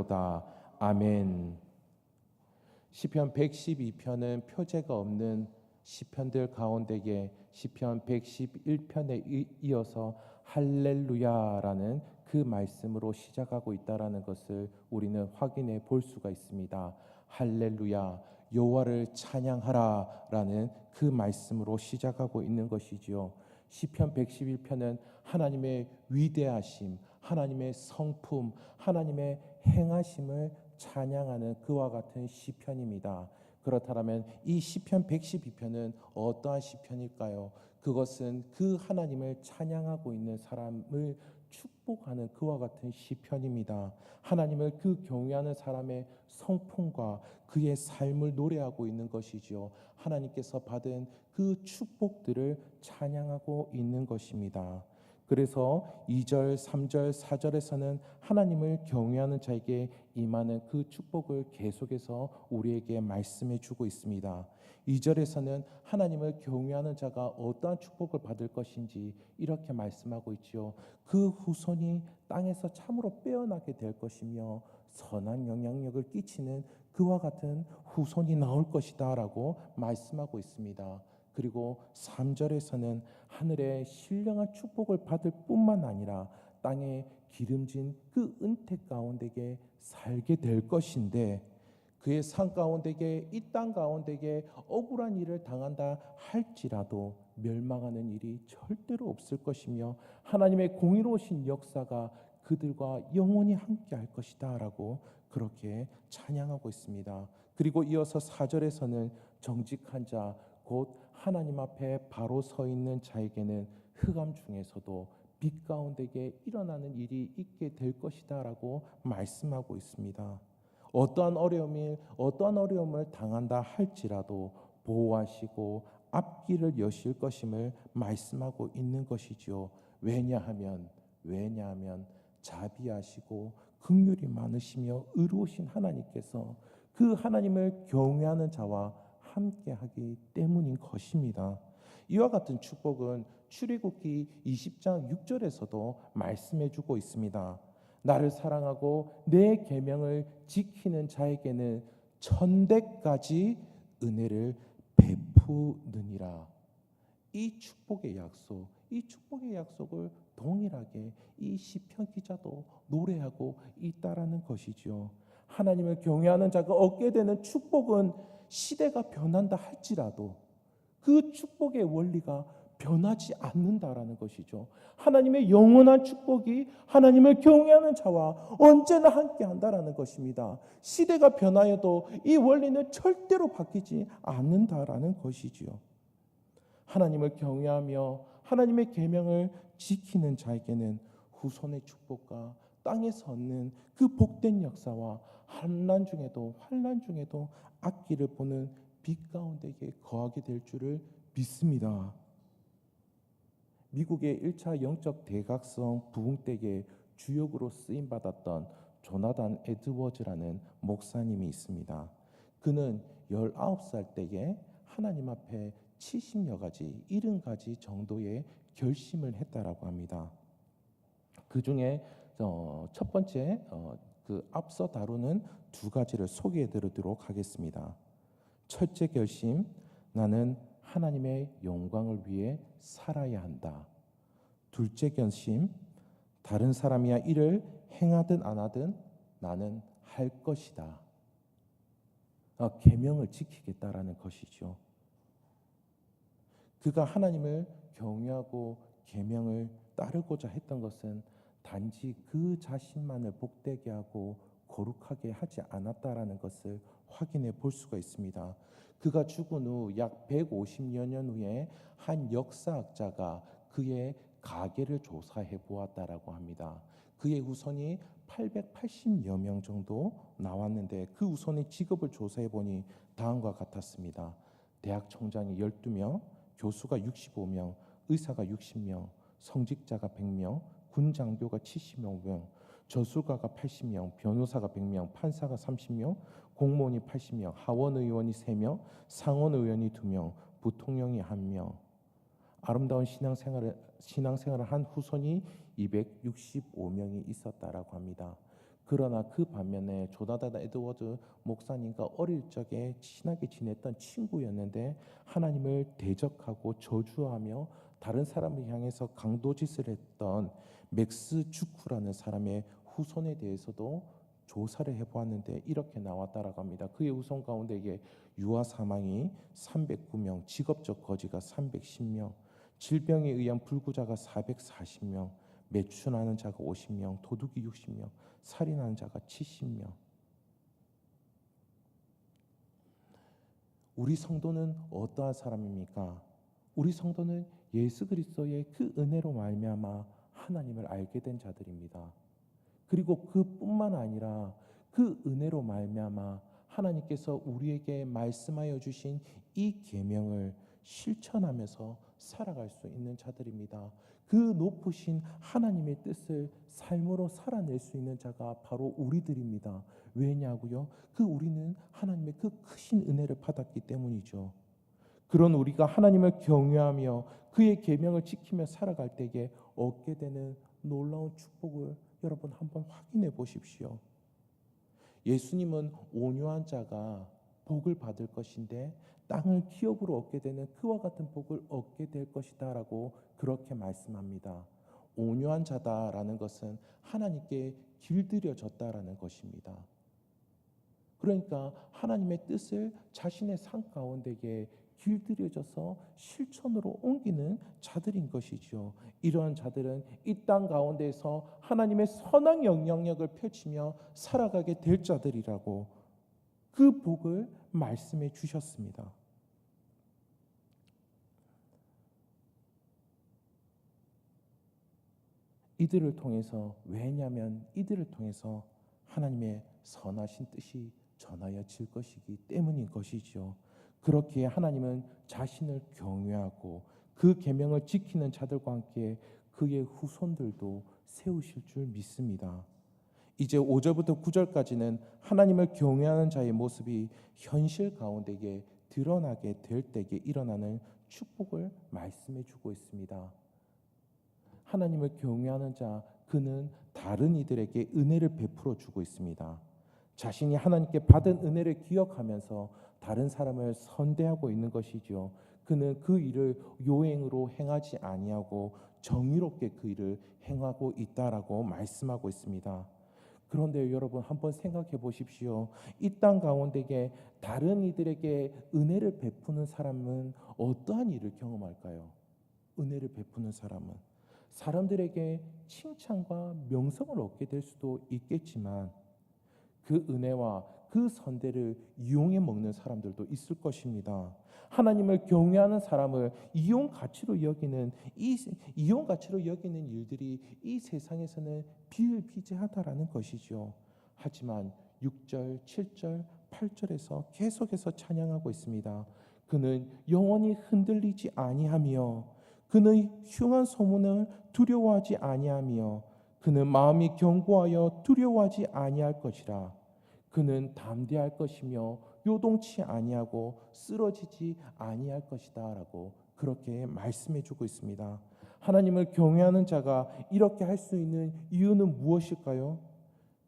할지로다. 아멘. 시편 112편은 표제가 없는 시편들 가운데에 시편 111편에 이어서 할렐루야라는 그 말씀으로 시작하고 있다라는 것을 우리는 확인해 볼 수가 있습니다. 할렐루야, 여호와를 찬양하라라는 그 말씀으로 시작하고 있는 것이지요. 시편 111편은 하나님의 위대하심, 하나님의 성품, 하나님의 행하심을 찬양하는 그와 같은 시편입니다. 그렇다면 이 시편 112편은 어떠한 시편일까요? 그것은 그 하나님을 찬양하고 있는 사람을 축복하는 그와 같은 시편입니다. 하나님을 그 경외하는 사람의 성품과 그의 삶을 노래하고 있는 것이지요. 하나님께서 받은 그 축복들을 찬양하고 있는 것입니다. 그래서 2절, 3절, 4절에서는 하나님을 경외하는 자에게 임하는 그 축복을 계속해서 우리에게 말씀해 주고 있습니다. 2절에서는 하나님을 경외하는 자가 어떠한 축복을 받을 것인지 이렇게 말씀하고 있지요. 그 후손이 땅에서 참으로 빼어나게 될 것이며 선한 영향력을 끼치는 그와 같은 후손이 나올 것이다 라고 말씀하고 있습니다. 그리고 3절에서는 하늘의 신령한 축복을 받을 뿐만 아니라 땅에 기름진 그 은택 가운데에 살게 될 것인데 그의 산 가운데에 이 땅 가운데에 억울한 일을 당한다 할지라도 멸망하는 일이 절대로 없을 것이며 하나님의 공의로우신 역사가 그들과 영원히 함께 할 것이다 라고 그렇게 찬양하고 있습니다. 그리고 이어서 4절에서는 정직한 자 곧 하나님 앞에 바로 서 있는 자에게는 흑암 중에서도 빛 가운데에 일어나는 일이 있게 될 것이다 라고 말씀하고 있습니다. 어떠한 어려움을 당한다 할지라도 보호하시고 앞길을 여실 것임을 말씀하고 있는 것이지요. 왜냐하면 자비하시고 긍휼이 많으시며 의로우신 하나님께서 그 하나님을 경외하는 자와 함께하기 때문인 것입니다. 이와 같은 축복은 출애굽기 20장 6절에서도 말씀해주고 있습니다. 나를 사랑하고 내 계명을 지키는 자에게는 천대까지 은혜를 베푸느니라. 이 축복의 약속을 동일하게 이 시편 기자도 노래하고 있다라는 것이죠. 하나님을 경외하는 자가 얻게 되는 축복은 시대가 변한다 할지라도 그 축복의 원리가 변하지 않는다라는 것이죠. 하나님의 영원한 축복이 하나님을 경외하는 자와 언제나 함께 한다라는 것입니다. 시대가 변하여도 이 원리는 절대로 바뀌지 않는다라는 것이지요. 하나님을 경외하며 하나님의 계명을 지키는 자에게는 후손의 축복과 땅에서 얻는 그 복된 역사와 환난 중에도 앞길을 보는 빛 가운데에 거하게 될 줄을 믿습니다. 미국의 1차 영적 대각성 부흥 때에 주역으로 쓰임 받았던 조나단 에드워즈라는 목사님이 있습니다. 그는 19살 때에 하나님 앞에 70여 가지, 70가지 정도의 결심을 했다라고 합니다. 그 중에 첫 번째 그 앞서 다루는 두 가지를 소개해 드리도록 하겠습니다. 첫째 결심, 나는 하나님의 영광을 위해 살아야 한다. 둘째 결심, 다른 사람이야 이를 행하든 안 하든 나는 할 것이다. 계명을 지키겠다라는 것이죠. 그가 하나님을 경외하고 계명을 따르고자 했던 것은 단지 그 자신만을 복되게 하고 거룩하게 하지 않았다라는 것을 확인해 볼 수가 있습니다. 그가 죽은 후 약 150여 년 후에 한 역사학자가 그의 가계를 조사해 보았다라고 합니다. 그의 후손이 880여 명 정도 나왔는데 그 후손의 직업을 조사해 보니 다음과 같았습니다. 대학 총장이 12명, 교수가 65명, 의사가 60명, 성직자가 100명, 군 장교가 70명, 저술가가 80명, 변호사가 100명, 판사가 30명, 공무원이 80명, 하원의원이 3명, 상원의원이 2명, 부통령이 1명. 아름다운 신앙생활을 한 후손이 265명이 있었다라고 합니다. 그러나 그 반면에 조나단 에드워드 목사님과 어릴 적에 친하게 지냈던 친구였는데 하나님을 대적하고 저주하며 다른 사람을 향해서 강도짓을 했던 맥스 주쿠라는 사람의 후손에 대해서도 조사를 해보았는데 이렇게 나왔다라고 합니다. 그의 후손 가운데에 유아 사망이 309명, 직업적 거지가 310명, 질병에 의한 불구자가 440명, 매춘하는 자가 50명, 도둑이 60명, 살인하는 자가 70명. 우리 성도는 어떠한 사람입니까? 우리 성도는 예수 그리스도의 그 은혜로 말미암아 하나님을 알게 된 자들입니다. 그리고 그뿐만 아니라 그 은혜로 말미암아 하나님께서 우리에게 말씀하여 주신 이 계명을 실천하면서 살아갈 수 있는 자들입니다. 그 높으신 하나님의 뜻을 삶으로 살아낼 수 있는 자가 바로 우리들입니다. 왜냐고요? 우리는 하나님의 그 크신 은혜를 받았기 때문이죠. 그런 우리가 하나님을 경외하며 그의 계명을 지키며 살아갈 때에 얻게 되는 놀라운 축복을 여러분 한번 확인해 보십시오. 예수님은 온유한 자가 복을 받을 것인데 땅을 기업으로 얻게 되는 그와 같은 복을 얻게 될 것이다 라고 그렇게 말씀합니다. 온유한 자다라는 것은 하나님께 길들여졌다라는 것입니다. 그러니까 하나님의 뜻을 자신의 삶 가운데에 길들여져서 실천으로 옮기는 자들인 것이죠. 이러한 자들은 이 땅 가운데에서 하나님의 선한 영향력을 펼치며 살아가게 될 자들이라고 그 복을 말씀해 주셨습니다. 이들을 통해서, 왜냐하면 이들을 통해서 하나님의 선하신 뜻이 전하여질 것이기 때문인 것이죠. 그렇기에 하나님은 자신을 경외하고 그 계명을 지키는 자들과 함께 그의 후손들도 세우실 줄 믿습니다. 이제 5절부터 9절까지는 하나님을 경외하는 자의 모습이 현실 가운데에 드러나게 될 때에 일어나는 축복을 말씀해 주고 있습니다. 하나님을 경외하는 자, 그는 다른 이들에게 은혜를 베풀어 주고 있습니다. 자신이 하나님께 받은 은혜를 기억하면서 다른 사람을 선대하고 있는 것이죠. 그는 그 일을 요행으로 행하지 아니하고 정의롭게 그 일을 행하고 있다라고 말씀하고 있습니다. 그런데 여러분 한번 생각해 보십시오. 이 땅 가운데에 다른 이들에게 은혜를 베푸는 사람은 어떠한 일을 경험할까요? 은혜를 베푸는 사람은 사람들에게 칭찬과 명성을 얻게 될 수도 있겠지만 그 은혜와 그 선대를 이용해 먹는 사람들도 있을 것입니다. 하나님을 경외하는 사람을 이용 가치로 여기는 일들이 이 세상에서는 비일비재하다라는 것이죠. 하지만 6절, 7절, 8절에서 계속해서 찬양하고 있습니다. 그는 영원히 흔들리지 아니하며 그는 흉한 소문을 두려워하지 아니하며 그는 마음이 견고하여 두려워하지 아니할 것이라. 그는 담대할 것이며 요동치 아니하고 쓰러지지 아니할 것이다 라고 그렇게 말씀해 주고 있습니다. 하나님을 경외하는 자가 이렇게 할 수 있는 이유는 무엇일까요?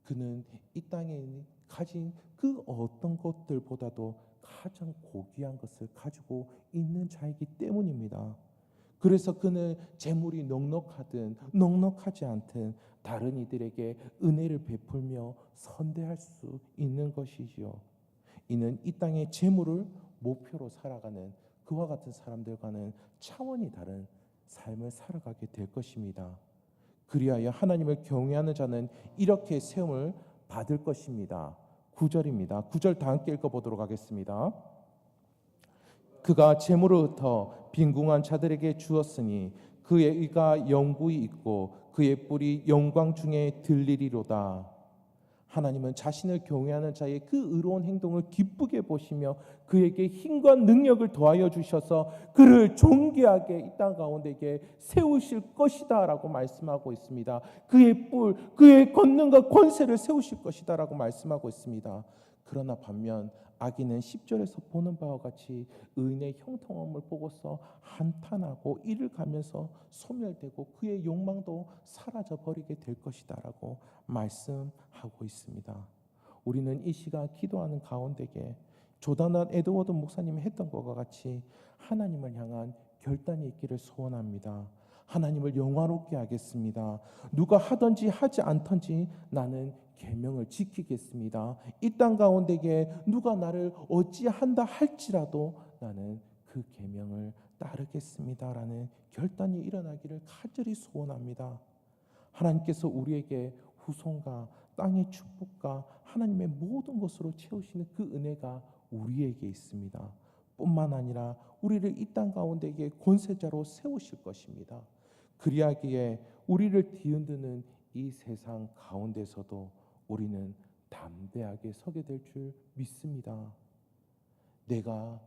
그는 이 땅에 가진 그 어떤 것들보다도 가장 고귀한 것을 가지고 있는 자이기 때문입니다. 그래서 그는 재물이 넉넉하든 넉넉하지 않든 다른 이들에게 은혜를 베풀며 선대할 수 있는 것이지요. 이는 이 땅의 재물을 목표로 살아가는 그와 같은 사람들과는 차원이 다른 삶을 살아가게 될 것입니다. 그리하여 하나님을 경외하는 자는 이렇게 세움을 받을 것입니다. 9절입니다. 9절 다 함께 읽어보도록 하겠습니다. 그가 재물을 흩어 빈궁한 자들에게 주었으니 그의 의가 영구히 있고 그의 뿔이 영광 중에 들리리로다. 하나님은 자신을 경외하는 자의 그 의로운 행동을 기쁘게 보시며 그에게 힘과 능력을 더하여 주셔서 그를 존귀하게 이 땅 가운데에 세우실 것이다 라고 말씀하고 있습니다. 그의 뿔, 그의 권능과 권세를 세우실 것이다 라고 말씀하고 있습니다. 그러나 반면 악인은 10절에서 보는 바와 같이 의인의 형통함을 보고서 한탄하고 이를 가면서 소멸되고 그의 욕망도 사라져 버리게 될 것이다라고 말씀하고 있습니다. 우리는 이 시간 기도하는 가운데에 조단한 에드워드 목사님이 했던 것과 같이 하나님을 향한 결단이 있기를 소원합니다. 하나님을 영화롭게 하겠습니다. 누가 하든지 하지 않든지 나는 계명을 지키겠습니다. 이 땅 가운데에 누가 나를 어찌한다 할지라도 나는 그 계명을 따르겠습니다라는 결단이 일어나기를 간절히 소원합니다. 하나님께서 우리에게 후손과 땅의 축복과 하나님의 모든 것으로 채우시는 그 은혜가 우리에게 있습니다. 뿐만 아니라 우리를 이 땅 가운데에 권세자로 세우실 것입니다. 그리하기에 우리를 뒤흔드는 이 세상 가운데서도 우리는 담대하게 서게 될 줄 믿습니다. 내가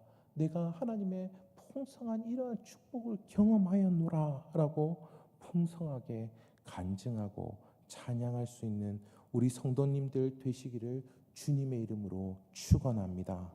하나님의 풍성한 이러한 축복을 경험하였노라 라고 풍성하게 간증하고 찬양할 수 있는 우리 성도님들 되시기를 주님의 이름으로 축원합니다.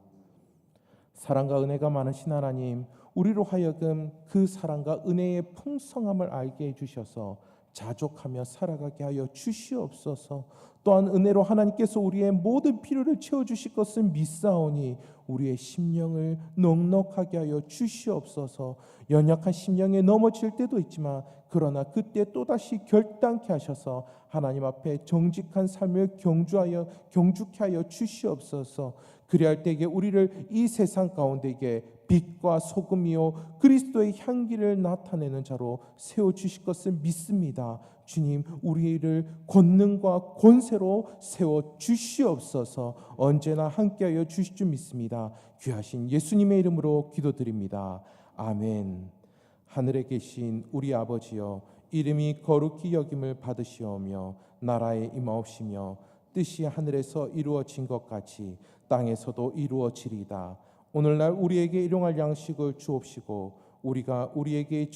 사랑과 은혜가 많으신 하나님, 우리로 하여금 그 사랑과 은혜의 풍성함을 알게 해주셔서 자족하며 살아가게 하여 주시옵소서. 또한 은혜로 하나님께서 우리의 모든 필요를 채워주실 것을 믿사오니 우리의 심령을 넉넉하게 하여 주시옵소서. 연약한 심령에 넘어질 때도 있지만 그러나 그때 또다시 결단케 하셔서 하나님 앞에 정직한 삶을 경주케 하여 주시옵소서. 그리할 때에 우리를 이 세상 가운데에 빛과 소금이요 그리스도의 향기를 나타내는 자로 세워주실 것을 믿습니다. 주님, 우리를 권능과 권세로 세워주시옵소서. 언제나 함께하여 주실 줄 믿습니다. 귀하신 예수님의 이름으로 기도드립니다. 아멘. 하늘에 계신 우리 아버지여, 이름이 거룩히 여김을 받으시오며 나라에 임하옵시며 뜻이 하늘에서 이루어진 것 같이 땅에서도 이루어지리이다. 오늘날 우리에게 일용할 양식을 주옵시고 우리가 우리에게